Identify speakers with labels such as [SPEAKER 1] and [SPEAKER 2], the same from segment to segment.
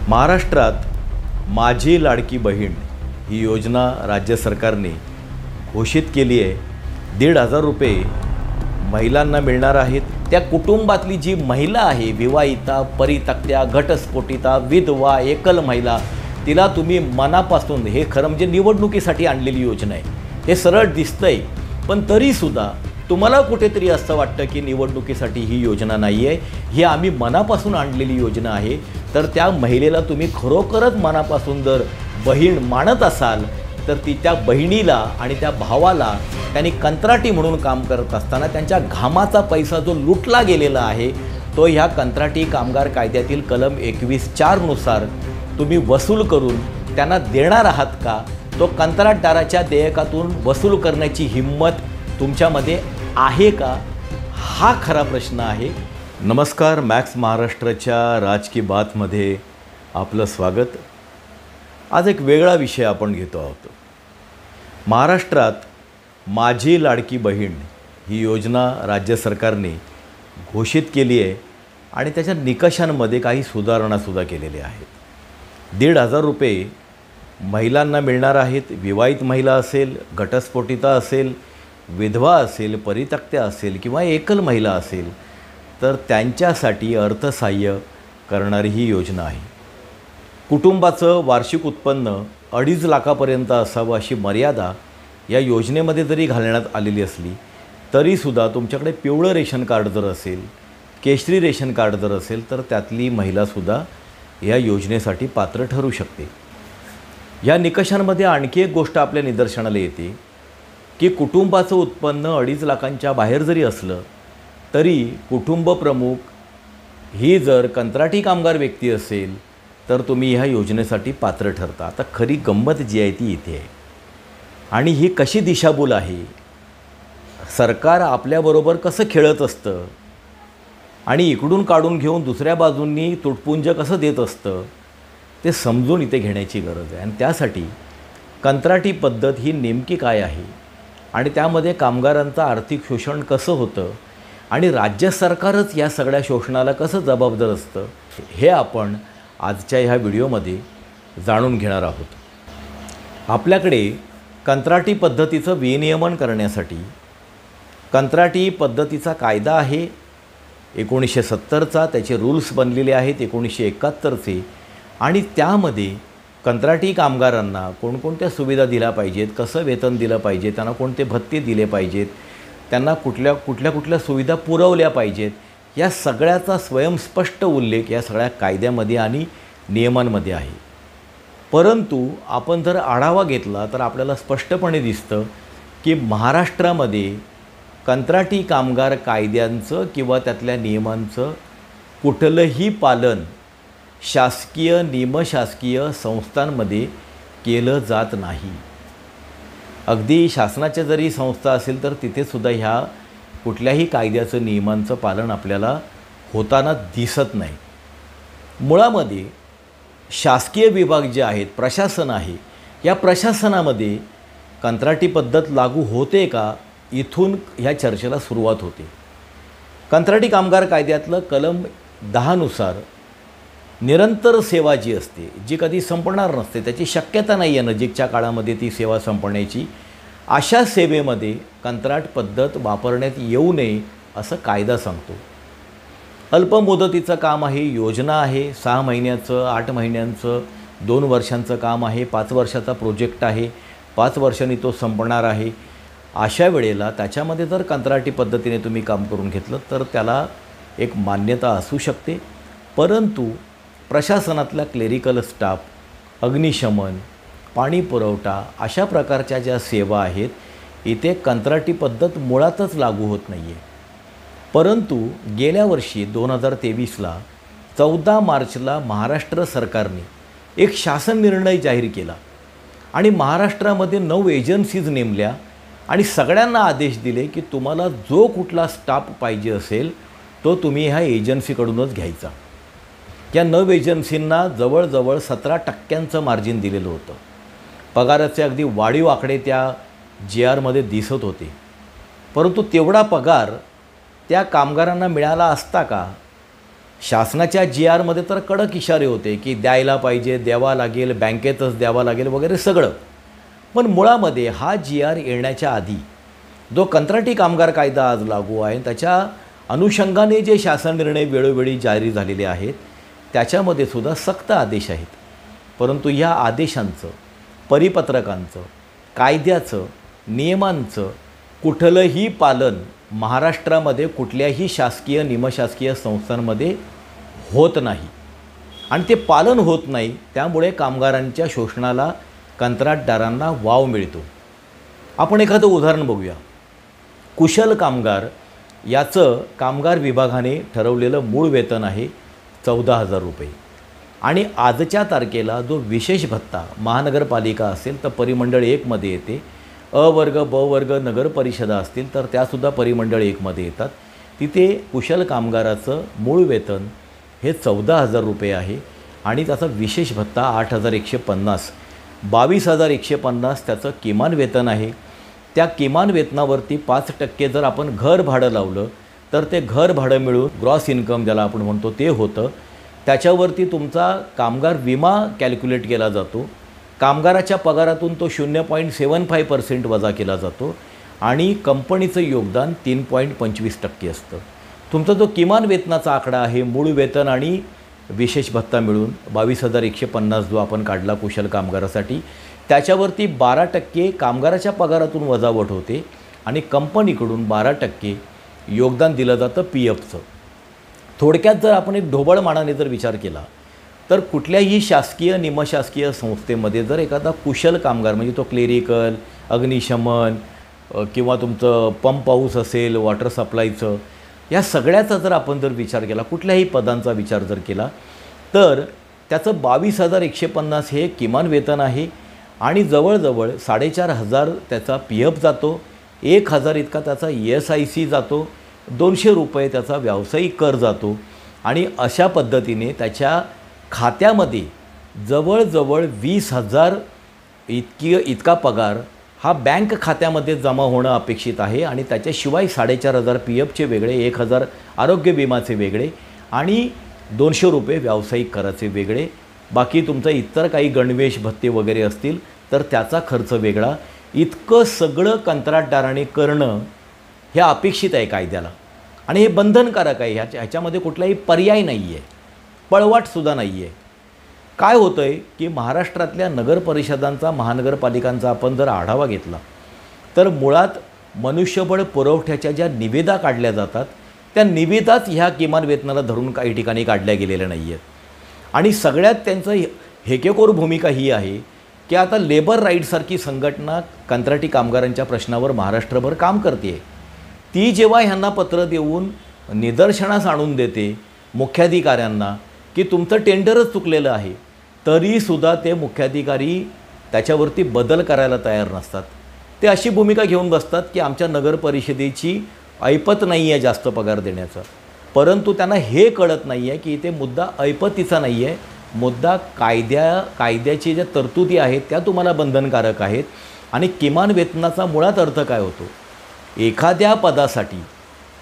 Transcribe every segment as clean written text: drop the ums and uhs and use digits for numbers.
[SPEAKER 1] महाराष्ट्रात माझी लाडकी बहीण ही योजना राज्य सरकारने घोषित केली आहे। 1,500 रुपये महिलांना मिळणार आहेत। त्या कुटुंबातली जी महिला आहे, विवाहिता, परित्यक्त्या, घटस्फोटिता, विधवा, एकल महिला, तिला तुम्ही मनापासून, हे खरं म्हणजे निवडणुकीसाठी आणलेली योजना आहे, हे सरळ दिसतंय, पण तरीसुद्धा तुम्हाला कुठेतरी असं वाटतं की निवडणुकीसाठी ही योजना नाही आहे, ही आम्ही मनापासून आणलेली योजना आहे। तर त्या महिलेला तुम्ही खरोखरच मनापासून जर बहीण मानत असाल तर ती त्या बहिणीला आणि त्या भावाला त्यांनी कंत्राटी म्हणून काम करत असताना त्यांच्या घामाचा पैसा जो लुटला गेलेला आहे तो ह्या कंत्राटी कामगार कायद्यातील कलम 21(4) नुसार तुम्ही वसूल करून त्यांना देणार आहात का? तो कंत्राटदाराच्या देयकातून वसूल करण्याची हिंमत तुमच्यामध्ये आहे का? हा खरा प्रश्न आहे। नमस्कार, मॅक्स महाराष्ट्राच्या राज की बातमध्ये आपलं स्वागत। आज एक वेगळा विषय आपण घेतो आहोत। महाराष्ट्रात माझी लाडकी बहीण ही योजना राज्य सरकारने घोषित केली आहे आणि त्याच्या निकषांमध्ये काही सुधारणासुद्धा केलेल्या आहेत। 1,500 रुपये महिलांना मिळणार आहेत। विवाहित महिला असेल, घटस्फोटिता असेल, विधवा असेल, परित्यक्त्या असेल किंवा एकल महिला असेल तर त्यांच्यासाठी अर्थसहाय्य करणारी ही योजना आहे। कुटुंबाचं वार्षिक उत्पन्न 2.5 लाखापर्यंत असावं अशी मर्यादा या योजनेमध्ये जरी घालण्यात आलेली असली तरीसुद्धा तुमच्याकडे पिवळं रेशन कार्ड जर असेल, केशरी रेशन कार्ड जर असेल तर त्यातली महिलासुद्धा या योजनेसाठी पात्र ठरू शकते। या निकषांमध्ये आणखी एक गोष्ट आपल्या निदर्शनाला येते की कुटुंबाचं उत्पन्न 2.5 लाखांच्या बाहेर जरी असलं तरी कुटुंब प्रमुख ही जर कंत्राटी कामगार व्यक्ती असेल तर तुम्ही ह्या योजनेसाठी पात्र ठरता। आता खरी गंमत जी आहे ती इथे आहे आणि ही कशी दिशाभूल आहे, सरकार आपल्याबरोबर कसं खेळत असतं आणि इकडून काढून घेऊन दुसऱ्या बाजूंनी तुटपुंज कसं देत असतं ते समजून इथे घेण्याची गरज आहे। आणि त्यासाठी कंत्राटी पद्धत ही नेमकी काय आहे आणि त्यामध्ये कामगारांचं आर्थिक शोषण कसं होतं आणि राज्य सरकारच या सगळ्या शोषणाला कसं जबाबदार असतं हे आपण आजच्या ह्या व्हिडिओमध्ये जाणून घेणार आहोत। आपल्याकडे कंत्राटी पद्धतीचं विनियमन करण्यासाठी कंत्राटी पद्धतीचा कायदा आहे 1970चा, त्याचे रूल्स बनलेले आहेत 1971चे आणि त्यामध्ये कंत्राटी कामगारांना कोणकोणत्या सुविधा दिल्या पाहिजेत, कसं वेतन दिलं पाहिजे, त्यांना कोणते भत्ते दिले पाहिजेत, त्यांना कुठल्या सुविधा पुरवल्या पाहिजेत, या सगळ्याचा स्वयंस्पष्ट उल्लेख या सगळ्या कायद्यामध्ये आणि नियमांमध्ये आहे। परंतु आपण जर आढावा घेतला तर आपल्याला स्पष्टपणे दिसतं की महाराष्ट्रामध्ये कंत्राटी कामगार कायद्यांचं किंवा त्यातल्या नियमांचं कुठलंही पालन शासकीय निमशासकीय संस्थांमध्ये केलं जात नाही। अगदी शासनाच्या जरी संस्था असेल तर तिथेसुद्धा ह्या कुठल्याही कायद्याचं नियमांचं पालन आपल्याला होताना दिसत नाही। मुळामध्ये शासकीय विभाग जे आहेत, प्रशासन आहे, या प्रशासनामध्ये कंत्राटी पद्धत लागू होते का, इथून ह्या चर्चेला सुरुवात होते। कंत्राटी कामगार कायद्यातलं कलम 10 नुसार निरंतर सेवा जी असते, जी कधी संपणार नसते, त्याची शक्यता नाही आहे नजीकच्या काळामध्ये ती सेवा संपण्याची, अशा सेवेमध्ये कंत्राट पद्धत वापरण्यात येऊ नये असं कायदा सांगतो। अल्पमुदतीचं काम आहे, योजना आहे, 6 महिन्याचं, 8 महिन्यांचं, 2 वर्षांचं काम आहे, 5 वर्षाचा प्रोजेक्ट आहे, 5 वर्षांनी तो संपणार आहे, अशा वेळेला त्याच्यामध्ये जर कंत्राटी पद्धतीने तुम्ही काम करून घेतलं तर त्याला एक मान्यता असू शकते। परंतु प्रशासनातला क्लेरिकल स्टाफ, अग्निशमन, पाणी पुरवठा अशा प्रकारच्या ज्या सेवा आहेत इथे कंत्राटी पद्धत मुळातच लागू होत नाही आहे। परंतु गेल्या वर्षी 2023ला 14 मार्चला महाराष्ट्र सरकारने एक शासन निर्णय जाहीर केला आणि महाराष्ट्रामध्ये 9 एजन्सीज नेमल्या आणि सगळ्यांना आदेश दिले की तुम्हाला जो कुठला स्टाफ पाहिजे असेल तो तुम्ही ह्या एजन्सीकडूनच घ्यायचा। या 9 एजन्सींना जवळजवळ 17% मार्जिन दिलेलं होतं। पगाराचे अगदी वाढीव आकडे त्या JRमध्ये दिसत होते, परंतु तेवढा पगार त्या कामगारांना मिळाला असता का शासनाच्या GRमध्ये तर कडक इशारे होते की द्यायला पाहिजे, द्यावा लागेल, बँकेतच द्यावा लागेल वगैरे सगळं. पण मुळामध्ये हा GR येण्याच्या आधी जो कंत्राटी कामगार कायदा आज लागू आहे त्याच्या अनुषंगाने जे शासन निर्णय वेळोवेळी जारी झालेले आहेत त्याच्यामध्ये सुद्धा सक्त आदेश आहेत. परंतु ह्या आदेशांचं, परिपत्रकांचं, कायद्याचं, नियमांचं कुठलंही पालन महाराष्ट्रामध्ये कुठल्याही शासकीय निमशासकीय संस्थांमध्ये होत नाही. आणि ते पालन होत नाही त्यामुळे कामगारांच्या शोषणाला, कंत्राटदारांना वाव मिळतो. आपण एखादं उदाहरण बघूया. कुशल कामगार याचं कामगार विभागाने ठरवलेलं मूळ वेतन आहे 14,000 रुपये. आणि आजच्या तारखेला जो विशेष भत्ता महानगरपालिका असेल तर परिमंडळ 1मध्ये येते, अ वर्ग, ब वर्ग नगर परिषदा असतील तर त्यासुद्धा परिमंडळ 1मध्ये येतात. तिथे कुशल कामगाराचं मूळ वेतन हे 14,000 रुपये आहे आणि त्याचा विशेष भत्ता 8,150, 22,150 त्याचं किमान वेतन आहे. त्या किमान वेतनावरती 5% जर आपण घर भाडं लावलं तर ते घर भाडं मिळून ग्रॉस इन्कम ज्याला आपण म्हणतो ते होतं. त्याच्यावरती तुमचा कामगार विमा कॅल्क्युलेट केला जातो. कामगाराच्या पगारातून तो 0.75% वजा केला जातो आणि कंपनीचं योगदान 3.25% असतं. तुमचा जो किमान वेतनाचा आकडा आहे, मूळ वेतन आणि विशेष भत्ता मिळून 22,150 जो आपण काढला कुशल कामगारासाठी, त्याच्यावरती 12% कामगाराच्या पगारातून वजावट होते आणि कंपनीकडून 12% योगदान दिलं जातं PFचं. थोडक्यात जर आपण एक ढोबळ मानाने जर विचार केला तर कुठल्याही शासकीय निमशासकीय संस्थेमध्ये जर एखादा कुशल कामगार म्हणजे तो क्लेरिकल, अग्निशमन किंवा तुमचं पंप हाऊस असेल, वॉटर सप्लायचं, या सगळ्याचा जर आपण जर विचार केला, कुठल्याही पदांचा विचार जर केला तर त्याचं 22,150 हे किमान वेतन आहे आणि जवळजवळ 4,500 त्याचा PF जातो, 1,000 इतका त्याचा ESIC जातो, 200 रुपये त्याचा व्यावसायिक कर जातो आणि अशा पद्धतीने त्याच्या खात्यामध्ये जवळजवळ 20,000 इतका पगार हा बँक खात्यामध्ये जमा होणं अपेक्षित आहे. आणि त्याच्याशिवाय 4,500 PFचे वेगळे, 1,000 आरोग्य विमाचे वेगळे आणि 200 रुपये व्यावसायिक कराचे वेगळे. बाकी तुमचं इतर काही गणवेश भत्ते वगैरे असतील तर त्याचा खर्च वेगळा. इतकं सगळं कंत्राटदाराने करणं हे अपेक्षित आहे कायद्याला आणि हे बंधनकारक आहे. ह्याच्यामध्ये कुठलाही पर्याय नाही आहे, पळवाटसुद्धा नाही आहे. काय होतं आहे की महाराष्ट्रातल्या नगरपरिषदांचा, महानगरपालिकांचा आपण जर आढावा घेतला तर मुळात मनुष्यबळ पुरवठ्याच्या ज्या निविदा काढल्या जातात त्या निविदाच ह्या किमान वेतनाला धरून काही ठिकाणी काढल्या गेलेल्या नाही आहेत. आणि सगळ्यात त्यांचं हेकेखोर भूमिका ही आहे की आता लेबर राईटसारखी संघटना कंत्राटी कामगारांच्या प्रश्नावर महाराष्ट्रभर काम करते आहे. ती जेव्हा ह्यांना पत्र देऊन निदर्शनास आणून देते मुख्याधिकाऱ्यांना की तुमचं टेंडरच चुकलेलं आहे, तरीसुद्धा ते मुख्याधिकारी त्याच्यावरती बदल करायला तयार नसतात. ते अशी भूमिका घेऊन बसतात की आमच्या नगर परिषदेची ऐपत नाही आहे जास्त पगार देण्याचा. परंतु त्यांना हे कळत नाही आहे की इथे मुद्दा ऐपतीचा नाही आहे, मुद्दा कायद्याची ज्या तरतुदी आहेत त्या तुम्हाला बंधनकारक आहेत. आणि किमान वेतनाचा मुळात अर्थ काय होतो, एखाद्या पदासाठी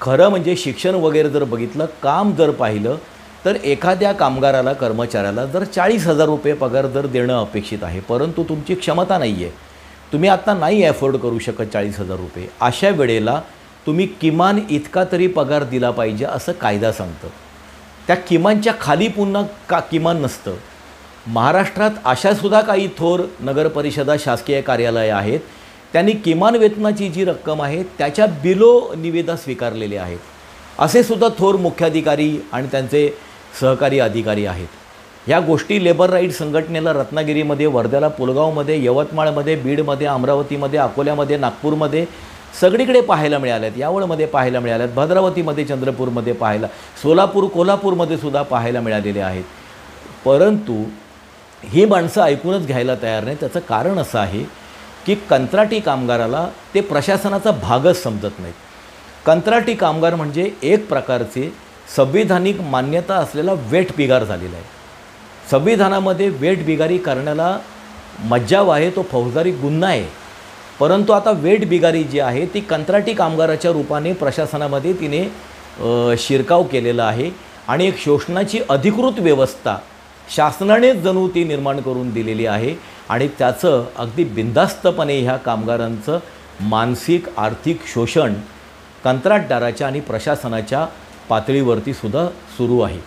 [SPEAKER 1] खरं म्हणजे शिक्षण वगैरे जर बघितलं, काम जर पाहिलं तर एखाद्या कामगाराला, कर्मचाऱ्याला जर 40,000 रुपये पगार जर देणं अपेक्षित आहे, परंतु तुमची क्षमता नाही आहे, तुम्ही आत्ता नाही ॲफोर्ड करू शकत 40,000 रुपये, अशा वेळेला तुम्ही किमान इतका तरी पगार दिला पाहिजे असं कायदा सांगतं. त्या किमानच्या खाली पुन्हा किमान नसतं. महाराष्ट्रात अशासुद्धा काही थोर नगरपरिषदा, शासकीय कार्यालय आहेत, त्यांनी किमान वेतनाची जी रक्कम आहे त्याच्या बिलो निविदा स्वीकारलेल्या आहेत. असे सुद्धा थोर मुख्याधिकारी आणि त्यांचे सहकारी अधिकारी आहेत. ह्या गोष्टी लेबर राईट संघटनेला रत्नागिरीमध्ये, वर्ध्याला, पुलगावमध्ये, यवतमाळमध्ये, बीडमध्ये, अमरावतीमध्ये, अकोल्यामध्ये, नागपूरमध्ये सगळीकडे पाहायला मिळाल्यात. यावळमध्ये पाहायला मिळाल्यात, भद्रावतीमध्ये, चंद्रपूरमध्ये पाहायला, सोलापूर, कोल्हापूरमध्ये सुद्धा पाहायला मिळालेले आहेत. परंतु ही माणसं ऐकूनच घ्यायला तयार नाही. त्याचं कारण असं आहे की कंत्राटी कामगाराला ते प्रशासनाचा भागच समजत नाहीत. कंत्राटी कामगार म्हणजे एक प्रकारचे संविधानिक मान्यता असलेला वेठ बिगार झालेला आहे. संविधानामध्ये वेठ बिगारी करण्याला मज्जाव आहे, तो फौजदारी गुन्हा आहे. परंतु आता वेठ बिगारी जी आहे ती कंत्राटी कामगाराच्या रूपाने प्रशासनामध्ये तिने शिरकाव केलेला आहे आणि एक शोषणाची अधिकृत व्यवस्था शासनानेच जणू ती निर्माण करून दिलेली आहे आणि त्याचं अगदी बिनधास्तपणे ह्या कामगारांचं मानसिक आर्थिक शोषण कंत्राटदाराच्या आणि प्रशासनाच्या पातळीवरती सुद्धा सुरू आहे।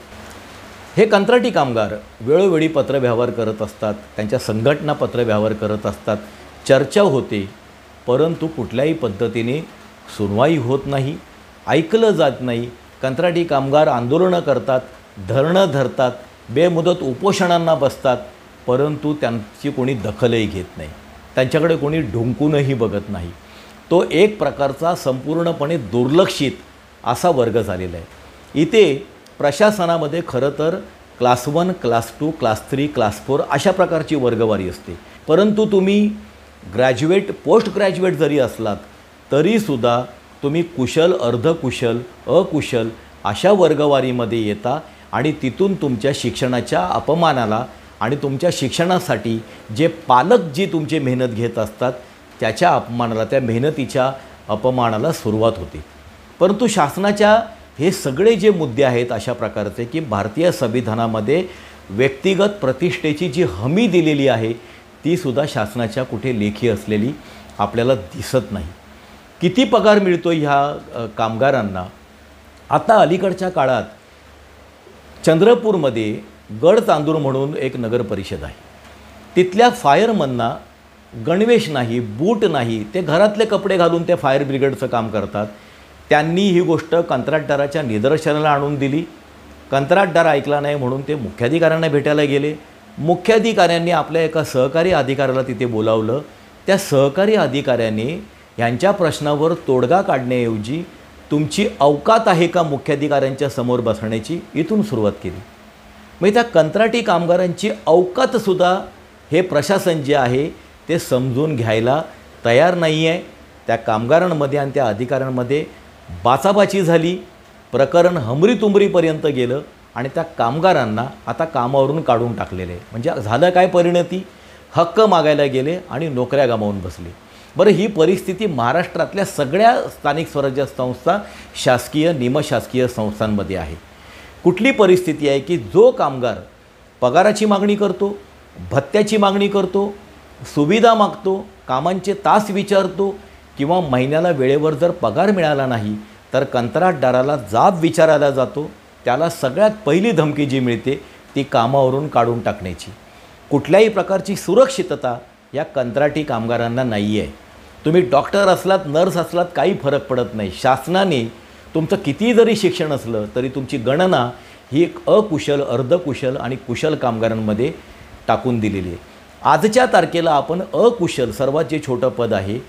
[SPEAKER 1] हे कंत्राटी कामगार वेळोवेळी पत्रव्यवहार करत असतात, त्यांच्या संघटना पत्रव्यवहार करत असतात, चर्चा होते, परंतु कुठल्याही पद्धतीने सुनवाई होत नाही, ऐकलं जात नाही। कंत्राटी कामगार आंदोलनं करतात, धरणं धरतात, बेमुदत उपोषणांना बसतात, परंतु त्यांची कोणी दखलही घेत नाही, त्यांच्याकडे कोणी ढुंकूनही बघत नाही। तो एक प्रकारचा संपूर्णपणे दुर्लक्षित असा वर्ग झालेला आहे। इथे प्रशासनामध्ये खरं तर क्लास 1, क्लास 2, क्लास 3, क्लास 4 अशा प्रकारची वर्गवारी असते, परंतु तुम्ही ग्रॅज्युएट, पोस्ट ग्रॅज्युएट जरी असलात तरीसुद्धा तुम्ही कुशल, अर्धकुशल, अकुशल अशा वर्गवारीमध्ये येता आणि तिथून तुमच्या शिक्षणाच्या अपमानाला आणि तुमच्या शिक्षणासाठी जे पालक जी तुमची मेहनत घेत असतात त्याच्या अपमानाला, त्या मेहनतीच्या अपमानाला सुरुवात होते। परंतु शासनाच्या हे सगळे जे मुद्दे आहेत अशा प्रकारचे की भारतीय संविधानामध्ये व्यक्तिगत प्रतिष्ठेची जी हमी दिलेली आहे तीसुद्धा शासनाच्या कुठे लेखी असलेली आपल्याला दिसत नाही। किती पगार मिळतो ह्या कामगारांना? आता अलीकडच्या काळात चंद्रपूरमध्ये गडचांदूर म्हणून एक नगर परिषद आहे, तिथल्या फायरमनना गणवेश नाही, बूट नाही, ते घरातले कपडे घालून ते फायर ब्रिगेडचं काम करतात। त्यांनी ही गोष्ट कंत्राटदाराच्या निदर्शनाला आणून दिली, कंत्राटदार ऐकला नाही म्हणून ते मुख्याधिकाऱ्यांना भेटायला गेले, मुख्याधिकाऱ्यांनी आपल्या एका सहकारी अधिकाऱ्याला तिथे बोलावलं, त्या सहकारी अधिकाऱ्याने यांच्या प्रश्नावर तोडगा काढण्याऐवजी तुमची अवकात आहे का मुख्याधिकाऱ्यांच्या समोर बसण्याची, इथून सुरुवात केली। मग त्या कंत्राटी कामगारांची अवकातसुद्धा हे प्रशासन जे आहे ते समजून घ्यायला तयार नाही आहे। त्या कामगारांमध्ये आणि त्या अधिकाऱ्यांमध्ये बाचाबाची झाली, प्रकरण हमरीतुमरीपर्यंत गेलं आणि त्या कामगारांना आता कामावरून काढून टाकलेले आहे। म्हणजे झालं काय परिणती? हक्क मागायला गेले आणि नोकऱ्या गमावून बसले। बरं, ही परिस्थिती महाराष्ट्रातल्या सगळ्या स्थानिक स्वराज्य संस्था, शासकीय, निमशासकीय संस्थांमध्ये आहे। कुठली परिस्थिती आहे की जो कामगार पगाराची मागणी करतो, भत्त्याची मागणी करतो, सुविधा मागतो, कामांचे तास विचारतो किंवा महिन्याला वेळेवर जर पगार मिळाला नाही तर कंत्राटदाराला जाब विचारायला जातो, त्याला सगळ्यात पहिली धमकी जी मिळते ती कामावरून काढून टाकण्याची। कुठल्याही प्रकारची सुरक्षितता या कंत्राटी कामगारांना नाही आहे। तुम्ही डॉक्टर असलात, नर्स असलात, काही फरक पडत नाही। शासनाने तुमचं किती जरी शिक्षण असलं तरी तुमची गणना ही एक अकुशल, अर्धकुशल आणि कुशल कामगारांमध्ये टाकून दिलेली आहे। आजच्या तारखेला आपण अकुशल, सर्वात जे छोटं पद आहे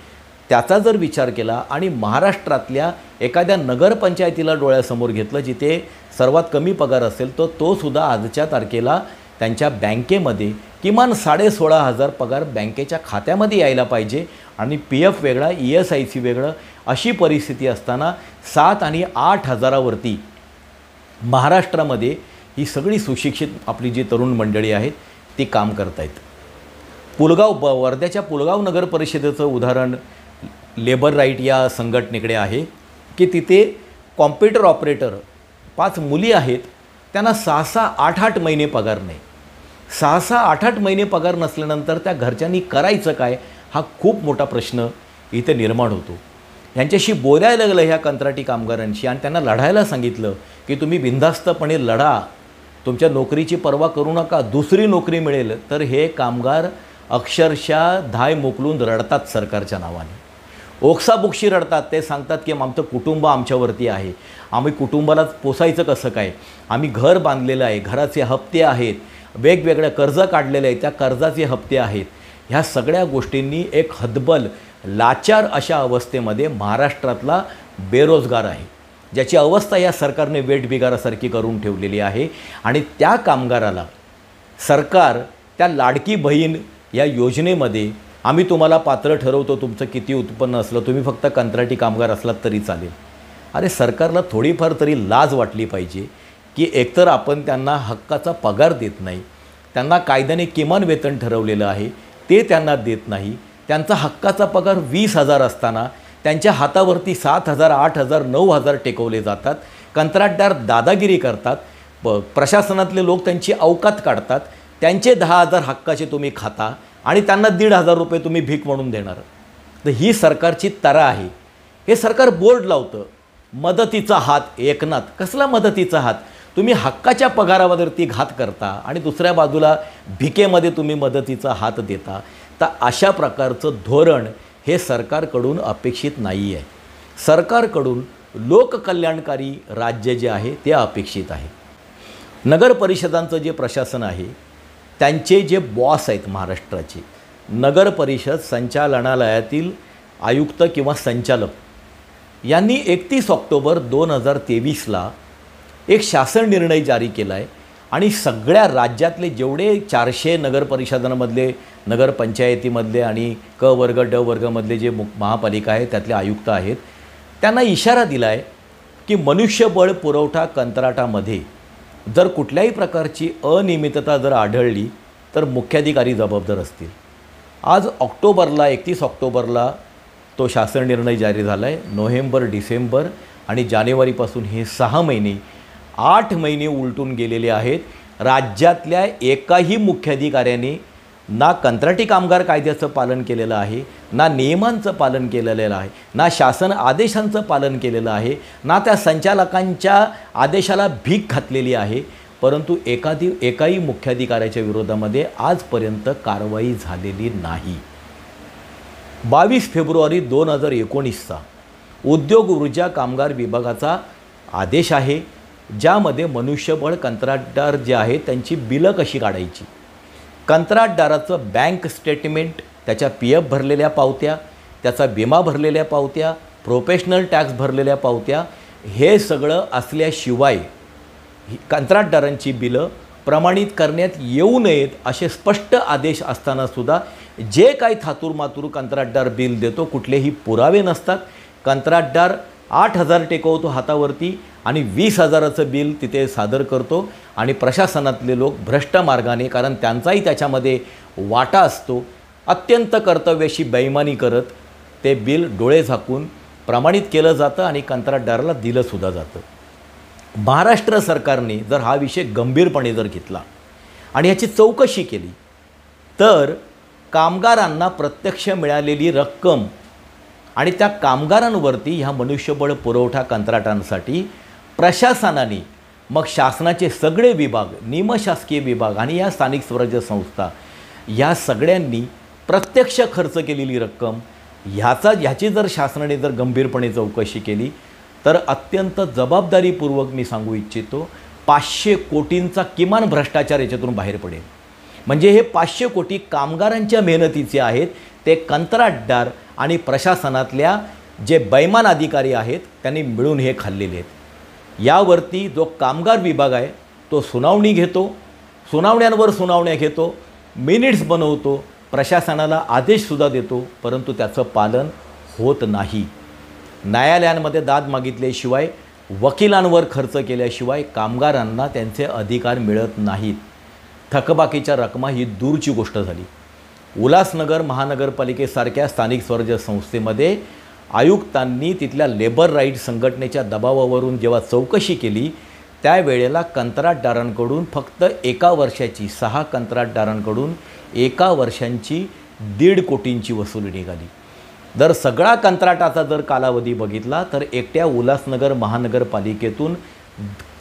[SPEAKER 1] त्याचा जर विचार केला आणि महाराष्ट्रातल्या एखाद्या नगरपंचायतीला डोळ्यासमोर घेतलं जिथे सर्वात कमी पगार असेल तर तो सुद्धा आजच्या तारखेला त्यांच्या बँकेमध्ये किमान 16,500 पगार बँकेच्या खात्यामध्ये यायला पाहिजे आणि PF वेगळा, ESIC वेगळं अशी परिस्थिती असताना 7 आणि 8 हजारावरती महाराष्ट्रामध्ये ही सगळी सुशिक्षित आपली जी तरुण मंडळी आहेत ती काम करत आहेत। वर्ध्याच्या पुलगाव नगर परिषदेचं उदाहरण लेबर राईट या संघटनेकडे आहे की तिथे कॉम्प्युटर ऑपरेटर 5 मुली आहेत, त्यांना 6-6, 8-8 महिने पगार नाही। 6-6, 8-8 महिने पगार नसल्यानंतर त्या घरच्यांनी करायचं काय हा खूप मोठा प्रश्न इथे निर्माण होतो। यांच्याशी बोलायला लागलं ह्या कंत्राटी कामगारांशी आणि त्यांना लढायला सांगितलं की तुम्ही बिनधास्तपणे लढा, तुमच्या नोकरीची पर्वा करू नका, दुसरी नोकरी मिळेल, तर हे कामगार अक्षरशः धाय मोकलून रडतात सरकारच्या नावाने, ओक्साबुक्शी रडतात। ते सांगतात की आमचं कुटुंब आमच्यावरती आहे, आम्ही कुटुंबाला पोसायचं कसं काय, आम्ही घर बांधलेलं आहे, घराचे हप्ते आहेत, वेगवेगळ्या कर्ज काढलेले आहेत, त्या कर्जाचे हप्ते आहेत। ह्या सगळ्या गोष्टींनी एक हतबल, लाचार अशा अवस्थेमध्ये महाराष्ट्रातला बेरोजगार आहे, ज्याची अवस्था या सरकारने वेठबिगारासारखी करून ठेवलेली आहे। आणि त्या कामगाराला सरकार त्या लाडकी बहीण या योजनेमध्ये आम्ही तुम्हाला पात्र ठरवतो, तुमचं किती उत्पन्न असलं, तुम्ही फक्त कंत्राटी कामगार असलात तरी चालेल। अरे सरकारला थोडीफार तरी लाज वाटली पाहिजे की एकतर आपण त्यांना हक्काचा पगार देत नाही, त्यांना कायद्याने किमान वेतन ठरवलेलं आहे ते त्यांना देत नाही, त्यांचा हक्काचा पगार 20,000 असताना त्यांच्या हातावरती 7,000, 8,000, 9,000 टेकवले जातात। कंत्राटदार दादागिरी करतात, प्रशासनातले लोक त्यांची अवकात काढतात, त्यांचे 10,000 हक्काचे तुम्ही खाता आणि त्यांना 1,500 रुपये तुम्ही भीक म्हणून देणार. तर ही सरकारची तरा आहे. हे सरकार बोर्ड लावतं, मदतीचा हात एकनाथ. कसला मदतीचा हात? तुम्ही हक्काच्या पगारावरती घात करता आणि दुसऱ्या बाजूला भिकेमध्ये तुम्ही मदतीचा हात देता. तर अशा प्रकारचं धोरण हे सरकारकडून अपेक्षित नाही आहे. सरकारकडून लोककल्याणकारी राज्य जे आहे ते अपेक्षित आहे. नगर परिषदांचं जे प्रशासन आहे, त्यांचे जे बॉस आहेत महाराष्ट्राचे, नगर परिषद संचालनालयातील आयुक्त किंवा संचालक यांनी 31 ऑक्टोबर 2023ला एक शासन निर्णय जारी केला आहे आणि सगळ्या राज्यातले जेवढे 400 नगर परिषदांमधले, नगरपंचायतीमधले आणि क वर्ग ड वर्गमधले जे महापालिका आहे त्यातले आयुक्त आहेत, त्यांना इशारा दिला आहे की मनुष्यबळ पुरवठा कंत्राटामध्ये जर कुठल्याही प्रकारची अनियमितता जर आढळली तर मुख्याधिकारी जबाबदार असतील. आज 31 ऑक्टोबरला तो शासन निर्णय जारी झाला आहे. नोव्हेंबर, डिसेंबर आणि जानेवारीपासून हे 6 महिने, 8 महिने उलटून गेलेले आहेत. राज्यातल्या एकाही मुख्याधिकाऱ्याने ना कंत्राटी कामगार कायद्याचं पालन केलेलं आहे, ना नियमांचं पालन केलेलं आहे, ना शासन आदेशांचं पालन केलेलं आहे, ना त्या संचालकांच्या आदेशाला भीक घातलेली आहे. परंतु एकाही मुख्याधिकाऱ्याच्या विरोधामध्ये आजपर्यंत कारवाई झालेली नाही. 22 फेब्रुवारी 2019चा उद्योग ऊर्जा कामगार विभागाचा आदेश आहे, ज्यामध्ये मनुष्यबळ कंत्राटदार जे आहेत त्यांची बिलं कशी काढायची, कंत्राटदाराचं बँक स्टेटमेंट, त्याच्या PF भरलेल्या पावत्या, त्याचा विमा भरलेल्या पावत्या, प्रोफेशनल टॅक्स भरलेल्या पावत्या, हे सगळं असल्याशिवाय कंत्राटदारांची बिलं प्रमाणित करण्यात येऊ नयेत असे स्पष्ट आदेश असतानासुद्धा जे काही थातूरमातूर कंत्राटदार बिल देतो, कुठलेही पुरावे नसतात. कंत्राटदार 8,000 टेकवतो हातावरती आणि 20,000चं बिल तिथे सादर करतो आणि प्रशासनातले लोक भ्रष्ट मार्गाने, कारण त्यांचाही त्याच्यामध्ये वाटा असतो, अत्यंत कर्तव्याशी बेईमानी करत ते बिल डोळे झाकून प्रमाणित केलं जातं आणि कंत्राटदाराला दिलंसुद्धा जातं. महाराष्ट्र सरकारने जर हा विषय गंभीरपणे जर घेतला आणि याची चौकशी केली तर कामगारांना प्रत्यक्ष मिळालेली रक्कम आणि त्या कामगारांवरती ह्या मनुष्यबळ पुरवठा कंत्राटांसाठी प्रशासनाने, मग शासनाचे सगळे विभाग, निमशासकीय विभाग आणि या स्थानिक स्वराज्य संस्था, या सगळ्यांनी प्रत्यक्ष खर्च केलेली रक्कम ह्याची जर शासनाने जर गंभीरपणे चौकशी केली तर अत्यंत जबाबदारीपूर्वक मी सांगू इच्छितो 500 कोटींचा किमान भ्रष्टाचार याच्यातून बाहेर पडेल. म्हणजे हे 500 कोटी कामगारांच्या मेहनतीचे आहेत, ते कंत्राटदार आणि प्रशासनातल्या जे बैमान अधिकारी आहेत त्यांनी मिळून हे खाल्लेले आहेत. यावरती जो कामगार विभाग आहे तो सुनावणी घेतो, सुनावण्यांवर सुनावण्या घेतो, मिनिट्स बनवतो, प्रशासनाला आदेशसुद्धा देतो, परंतु त्याचं पालन होत नाही. न्यायालयांमध्ये दाद मागितल्याशिवाय, वकिलांवर खर्च केल्याशिवाय कामगारांना त्यांचे अधिकार मिळत नाहीत. थकबाकीच्या रकमा ही दूरची गोष्ट झाली. उल्हासनगर महानगरपालिकेसारख्या स्थानिक स्वराज्य संस्थेमध्ये आयुक्तांनी तिथल्या लेबर राईट संघटनेच्या दबावावरून जेव्हा चौकशी केली त्यावेळेला कंत्राटदारांकडून फक्त 1 वर्षाची, 6 कंत्राटदारांकडून 1 वर्षांची 1.5 कोटींची वसुली निघाली. जर सगळा कंत्राटाचा जर कालावधी बघितला तर एकट्या उल्हासनगर महानगरपालिकेतून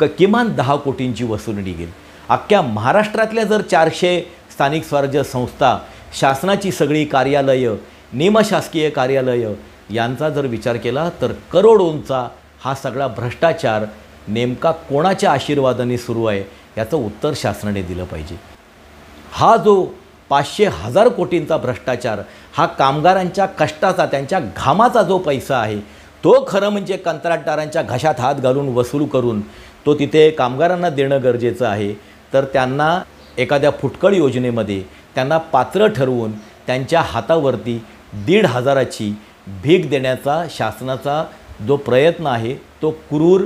[SPEAKER 1] किमान 10 कोटींची वसुली निघेल. अख्ख्या महाराष्ट्रातल्या जर 400 स्थानिक स्वराज्य संस्था, शासनाची सगळी कार्यालयं, निमशासकीय कार्यालयं यांचा जर विचार केला तर करोडोंचा हा सगळा भ्रष्टाचार नेमका कोणाच्या आशीर्वादाने सुरू आहे याचं उत्तर शासनाने दिलं पाहिजे. हा जो 500,000 कोटींचा भ्रष्टाचार, हा कामगारांच्या कष्टाचा, त्यांच्या घामाचा जो पैसा आहे तो खरं म्हणजे कंत्राटदारांच्या घशात हात घालून वसूल करून तो तिथे कामगारांना देणं गरजेचं आहे. तर त्यांना एखाद्या फुटकळ योजनेमध्ये त्यांना पात्र ठरवून त्यांच्या हातावरती 1,500ची भीक देण्याचा शासनाचा जो प्रयत्न आहे तो क्रूर,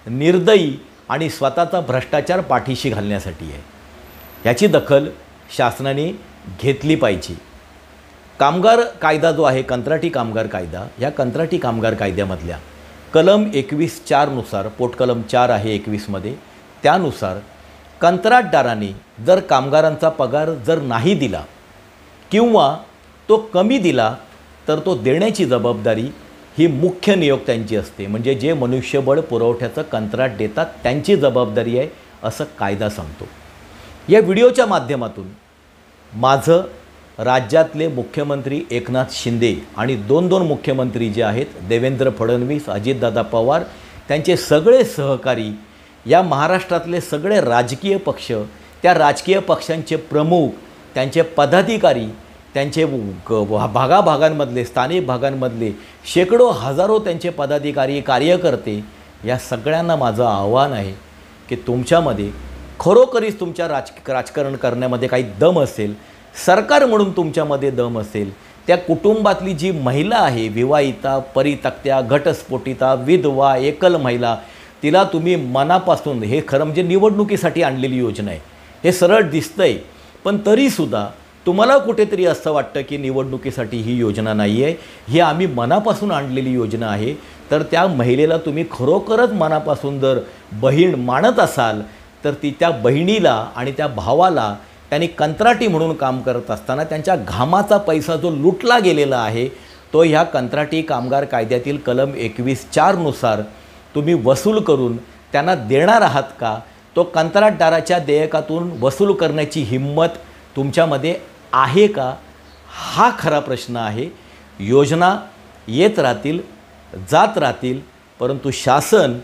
[SPEAKER 1] निर्दयी आणि स्वतःचा भ्रष्टाचार पाठीशी घालण्यासाठी आहे. याची दखल शासनाने घेतली पाहिजे. कामगार कायदा जो आहे, कंत्राटी कामगार कायदा, या कंत्राटी कामगार कायद्यामधल्या कलम 21(4) नुसार, पोटकलम 4 आहे 21मध्ये, त्यानुसार कंत्राटदाराने जर कामगारांचा पगार जर नाही दिला किंवा तो कमी दिला तर तो देण्याची जबाबदारी ही मुख्य नियोक्त्यांची असते. म्हणजे जे मनुष्यबळ पुरवठ्याचं कंत्राट देतात त्यांची जबाबदारी आहे असं कायदा सांगतो. या व्हिडिओच्या माध्यमातून माझं राज्यातले मुख्यमंत्री एकनाथ शिंदे आणि दोन मुख्यमंत्री जे आहेत देवेंद्र फडणवीस, अजितदादा पवार, त्यांचे सगळे सहकारी, या महाराष्ट्रातले सगळे राजकीय पक्ष, त्या राजकीय पक्षांचे प्रमुख, त्यांचे पदाधिकारी, त्यांचे भागाभागांमधले स्थानिक भागांमधले शेकडो हजारो त्यांचे पदाधिकारी कार्यकर्ते, या सगळ्यांना माझं आव्हान आहे की तुमच्यामध्ये खरोखरीच तुमच्या राजकारण करण्यामध्ये काही दम असेल, सरकार म्हणून तुमच्यामध्ये दम असेल, त्या कुटुंबातली जी महिला आहे, विवाहिता, परित्यक्त्या, घटस्फोटिता, विधवा, एकल महिला, तिला तुम्ही मनापासून, हे खरं म्हणजे निवडणुकीसाठी आणलेली योजना आहे, हे सरळ दिसतंय, पण तरीसुद्धा तुम्हाला कुठेतरी असं वाटतं की निवडणुकीसाठी ही योजना नाही आहे, ही आम्ही मनापासून आणलेली योजना आहे. तर त्या महिलेला तुम्ही खरोखरच मनापासून जर बहीण मानत असाल तर ती त्या बहिणीला आणि त्या भावाला त्यांनी कंत्राटी म्हणून काम करत असताना त्यांच्या घामाचा पैसा जो लुटला गेलेला आहे तो ह्या कंत्राटी कामगार कायद्यातील कलम 21(4) नुसार तुम्ही वसूल करून त्यांना देणार आहात का? तो कंत्राटदाराच्या देयकातून वसूल करण्याची हिंमत तुमच्यामध्ये आहे का? हा खरा प्रश्न आहे. योजना येत राहतील, जात राहतील, परंतु शासन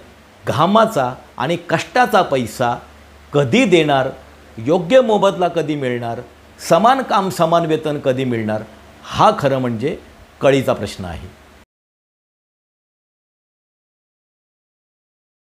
[SPEAKER 1] घामाचा आणि कष्टाचा पैसा कधी देणार, योग्य मोबदला कधी मिळणार, समान काम समान वेतन कधी मिळणार, हा खरं म्हणजे कळीचा प्रश्न आहे.